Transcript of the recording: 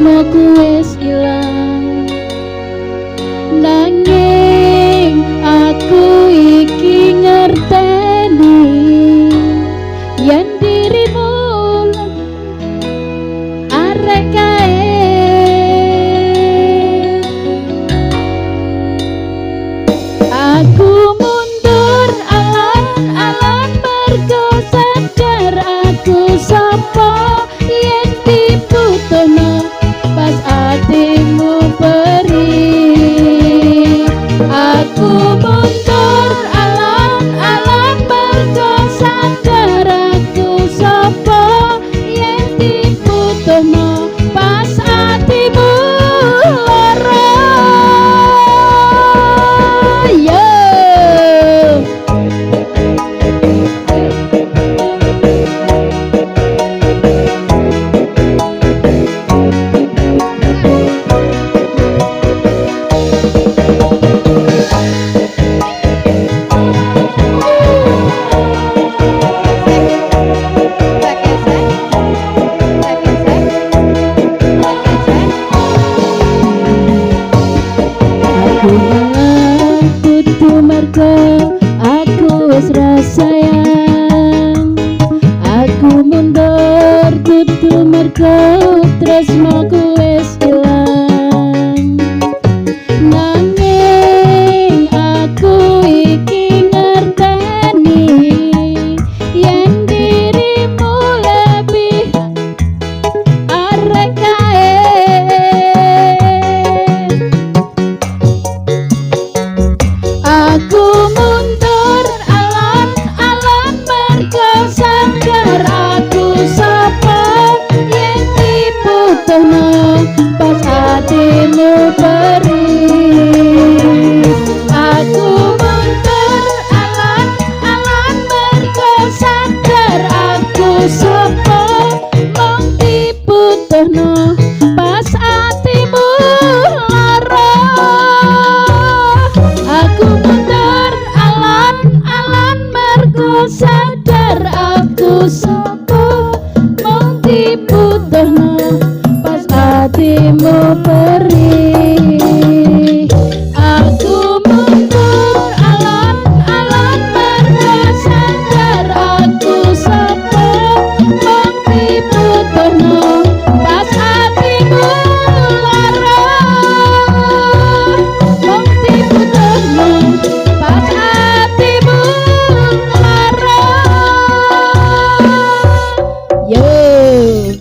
tresnoku wis ilang. Nanging aku iki ngerteni yen dirimu arek kae. Aku mundur alon-alon mergo sadar aku sapa yen dibutuhno pas atimu perih. Aku mundur alon-alon mergo sadar aku sapa yen dibutuhno pas atimu lara. Yo kudu mergo aku wis rasayang. Aku mundur kudu mergo tresnoku wis ilang. Nanging aku iki ngerteni yen dirimu lebih arek kae. Aku mundur alon-alon mergo sadar aku sapa yen dibutuhno pas atimu perih. Aku mundur alon-alon mergo sadar aku sapa mung dibutuhno pas atimu lara. Aku mundur alon-alon mergo sadar aku sapa mung